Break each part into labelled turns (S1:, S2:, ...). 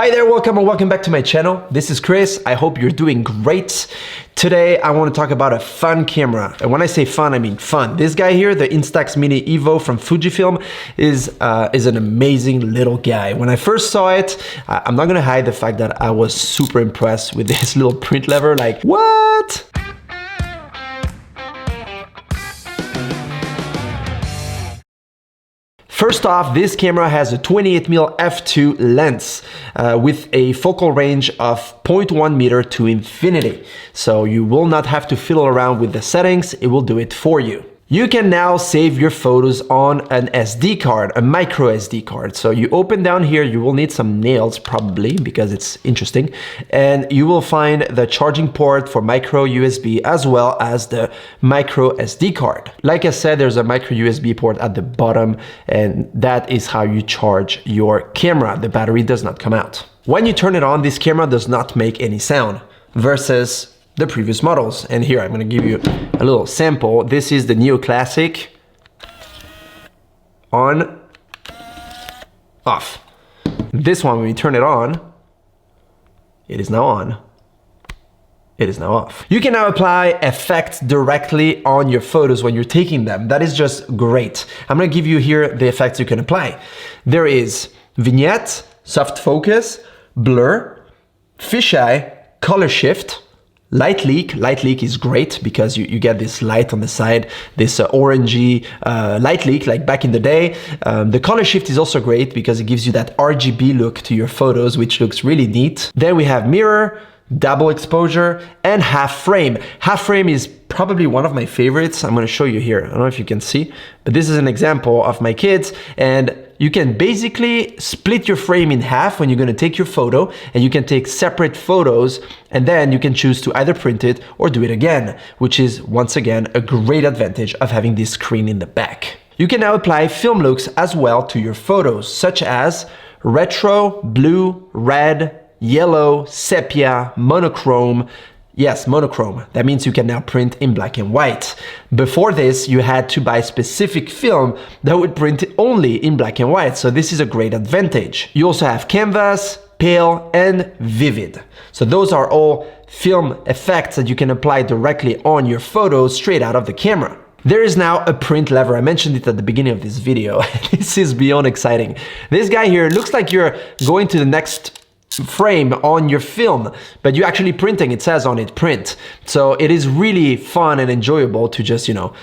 S1: Hi there, welcome back to my channel. This is Chris. I hope you're doing great. Today I want to talk about a fun camera. And when I say fun, I mean fun. This guy here, the Instax Mini Evo from Fujifilm, is an amazing little guy. When I first saw it, I'm not gonna hide the fact that I was super impressed with this little print lever. Like, what? First off, this camera has a 28mm f2 lens with a focal range of 0.1 meter to infinity. So you will not have to fiddle around with the settings, it will do it for you. You can now save your photos on an SD card, a micro SD card. So you open down here, you will need some nails probably because it's interesting. And you will find the charging port for micro USB as well as the micro SD card. Like I said, there's a micro USB port at the bottom and that is how you charge your camera. The battery does not come out. When you turn it on, this camera does not make any sound versus the previous models. And here I'm going to give you a little sample. This is the Neo Classic. On, off. This one, when you turn it on, it is now on. It is now off. You can now apply effects directly on your photos when you're taking them. That is just great. I'm going to give you here the effects you can apply. There is vignette, soft focus, blur, fisheye, color shift, light leak. Light leak is great because you get this light on the side, this orangey light leak like back in the day. The color shift is also great because it gives you that RGB look to your photos, which looks really neat. Then we have mirror, double exposure, and half frame. Half frame is probably one of my favorites. I'm going to show you here. I don't know if you can see, but this is an example of my kids, and you can basically split your frame in half when you're going to take your photo, and you can take separate photos, and then you can choose to either print it or do it again, which is once again a great advantage of having this screen in the back. You can now apply film looks as well to your photos, such as retro, blue, red, yellow, sepia, monochrome. Yes, monochrome. That means you can now print in black and white. Before this, you had to buy specific film that would print only in black and white. So this is a great advantage. You also have canvas, pale, and vivid. So those are all film effects that you can apply directly on your photos straight out of the camera. There is now a print lever. I mentioned it at the beginning of this video. This is beyond exciting. This guy here looks like you're going to the next frame on your film, but you're actually printing. It says on it print. So it is really fun and enjoyable to just, you know,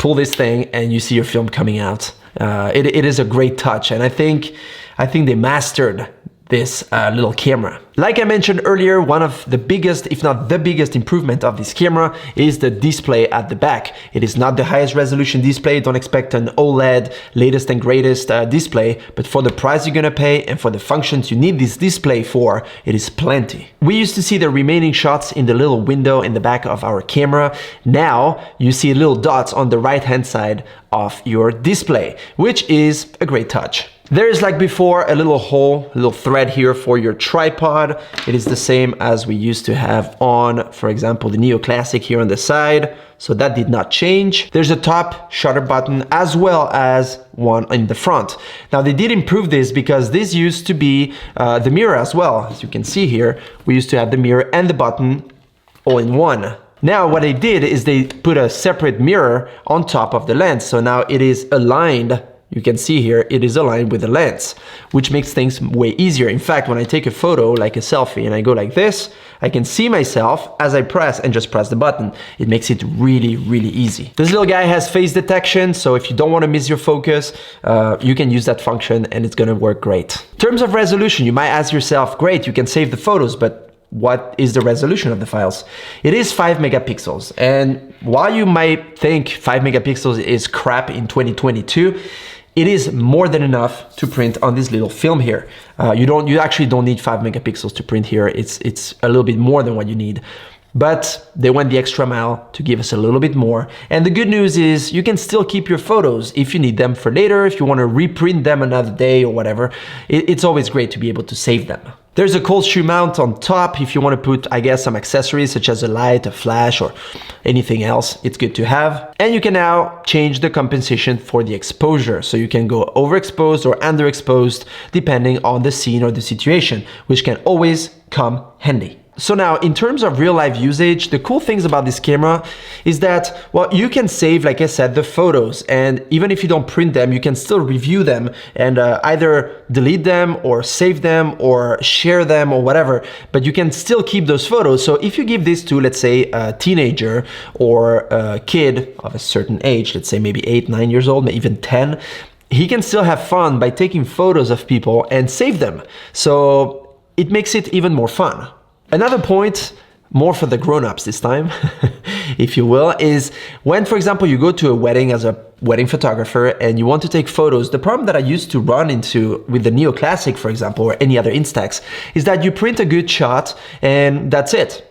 S1: pull this thing and you see your film coming out. It is a great touch, and I think they mastered this little camera. Like I mentioned earlier, one of the biggest, if not the biggest improvement of this camera is the display at the back. It is not the highest resolution display. Don't expect an OLED, latest and greatest display, but for the price you're gonna pay and for the functions you need this display for, it is plenty. We used to see the remaining shots in the little window in the back of our camera. Now you see little dots on the right-hand side of your display, which is a great touch. There is, like before, a little hole, a little thread here for your tripod. It is the same as we used to have on, for example, the Neo Classic here on the side. So that did not change. There's a top shutter button as well as one in the front. Now they did improve this because this used to be the mirror as well. As you can see here, we used to have the mirror and the button all in one. Now what they did is they put a separate mirror on top of the lens. So now it is aligned. You can see here, it is aligned with the lens, which makes things way easier. In fact, when I take a photo, like a selfie, and I go like this, I can see myself as I press and just press the button. It makes it really, really easy. This little guy has face detection, so if you don't want to miss your focus, you can use that function and it's gonna work great. In terms of resolution, you might ask yourself, great, you can save the photos, but what is the resolution of the files? It is 5 megapixels. And while you might think 5 megapixels is crap in 2022, it is more than enough to print on this little film here. You actually don't need 5 megapixels to print here. It's a little bit more than what you need. But they went the extra mile to give us a little bit more. And the good news is you can still keep your photos if you need them for later, if you want to reprint them another day or whatever. It's always great to be able to save them. There's a cold shoe mount on top if you want to put, I guess, some accessories such as a light, a flash, or anything else. It's good to have. And you can now change the compensation for the exposure. So you can go overexposed or underexposed depending on the scene or the situation, which can always come handy. So now, in terms of real life usage, the cool things about this camera is that, well, you can save, like I said, the photos, and even if you don't print them, you can still review them and either delete them or save them or share them or whatever, but you can still keep those photos. So if you give this to, let's say, a teenager or a kid of a certain age, let's say maybe 8, 9 years old, maybe even 10, he can still have fun by taking photos of people and save them. So it makes it even more fun. Another point, more for the grown-ups this time, if you will, is when, for example, you go to a wedding as a wedding photographer and you want to take photos, the problem that I used to run into with the Neo Classic, for example, or any other Instax, is that you print a good shot and that's it.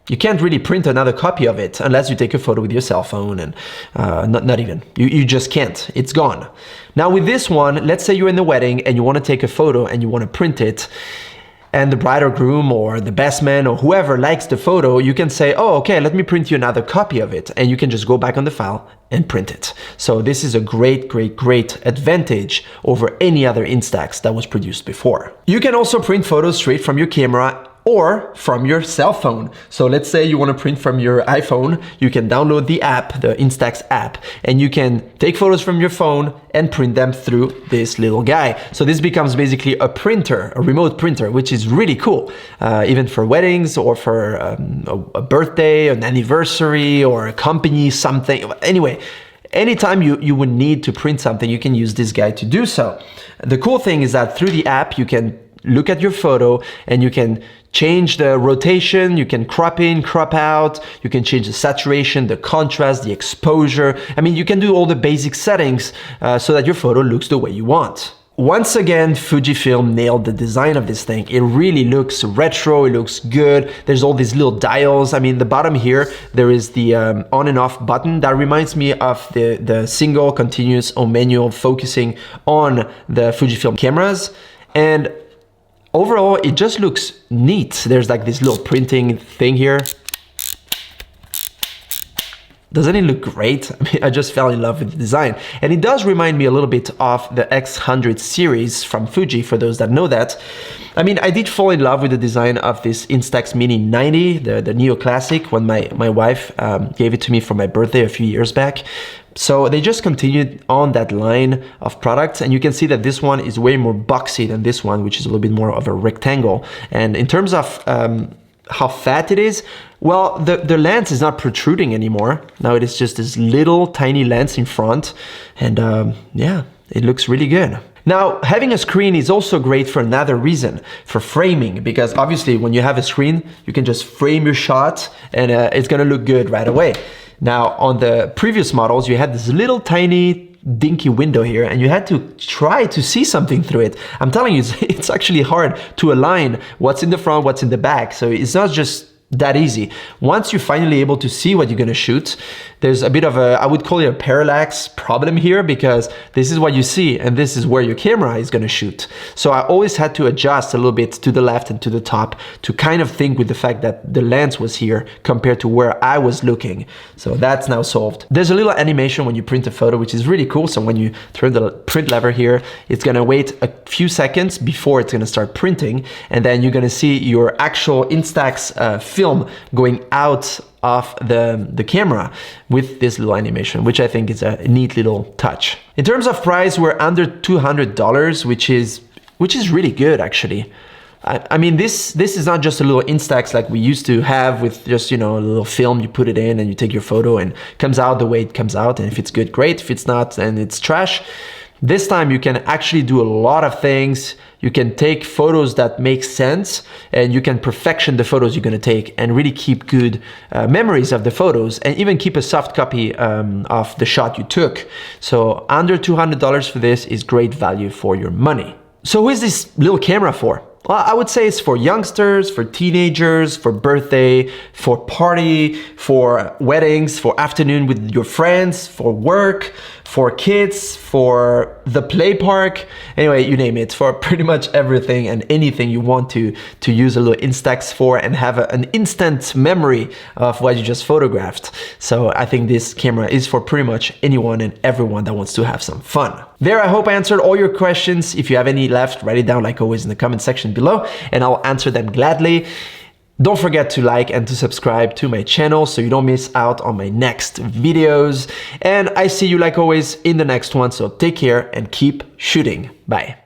S1: You can't really print another copy of it unless you take a photo with your cell phone, and not even. You just can't. It's gone. Now with this one, let's say you're in the wedding and you want to take a photo and you want to print it, and the bride or groom or the best man or whoever likes the photo, you can say, oh, okay, let me print you another copy of it. And you can just go back on the file and print it. So this is a great, great, great advantage over any other Instax that was produced before. You can also print photos straight from your camera or from your cell phone. So let's say you want to print from your iPhone, you can download the app, the Instax app, and you can take photos from your phone and print them through this little guy. So this becomes basically a printer, a remote printer, which is really cool, even for weddings or for a birthday, an anniversary, or a company, something. Anyway, anytime you would need to print something, you can use this guy to do so. The cool thing is that through the app, you can look at your photo and you can change the rotation, you can crop in, crop out, you can change the saturation, the contrast, the exposure. I mean, you can do all the basic settings so that your photo looks the way you want. Once again, Fujifilm nailed the design of this thing. It really looks retro, it looks good. There's all these little dials. I mean, the bottom here, there is the on and off button. That reminds me of the single, continuous, or manual focusing on the Fujifilm cameras. And overall, it just looks neat. There's like this little printing thing here. Doesn't it look great? I mean, I just fell in love with the design. And it does remind me a little bit of the X100 series from Fuji, for those that know that. I mean, I did fall in love with the design of this Instax Mini 90, the Neo Classic, when my wife gave it to me for my birthday a few years back. So they just continued on that line of products, and you can see that this one is way more boxy than this one, which is a little bit more of a rectangle. And in terms of how fat it is, well, the lens is not protruding anymore. Now it is just this little tiny lens in front, and yeah, it looks really good. Now, having a screen is also great for another reason, for framing, because obviously when you have a screen, you can just frame your shot and it's gonna look good right away. Now, on the previous models, you had this little tiny dinky window here and you had to try to see something through it. I'm telling you, it's actually hard to align what's in the front, what's in the back. So it's not just that easy. Once you're finally able to see what you're gonna shoot, there's a bit of a, I would call it a parallax problem here, because this is what you see and this is where your camera is gonna shoot. So I always had to adjust a little bit to the left and to the top to kind of think with the fact that the lens was here compared to where I was looking. So that's now solved. There's a little animation when you print a photo, which is really cool. So when you turn the print lever here, it's gonna wait a few seconds before it's gonna start printing, and then you're gonna see your actual Instax film going out of the camera with this little animation, which I think is a neat little touch. In terms of price, we're under $200, which is really good actually. I mean, this is not just a little Instax like we used to have with just, you know, a little film, you put it in and you take your photo and it comes out the way it comes out. And if it's good, great. If it's not, then it's trash. This time you can actually do a lot of things. You can take photos that make sense and you can perfection the photos you're gonna take and really keep good memories of the photos and even keep a soft copy of the shot you took. So under $200 for this is great value for your money. So who is this little camera for? Well, I would say it's for youngsters, for teenagers, for birthday, for party, for weddings, for afternoon with your friends, for work, for kids, for the play park. Anyway, you name it, for pretty much everything and anything you want to use a little Instax for and have an instant memory of what you just photographed. So I think this camera is for pretty much anyone and everyone that wants to have some fun. There, I hope I answered all your questions. If you have any left, write it down like always in the comment section below and I'll answer them gladly. Don't forget to like and to subscribe to my channel so you don't miss out on my next videos. And I see you like always in the next one, so take care and keep shooting. Bye.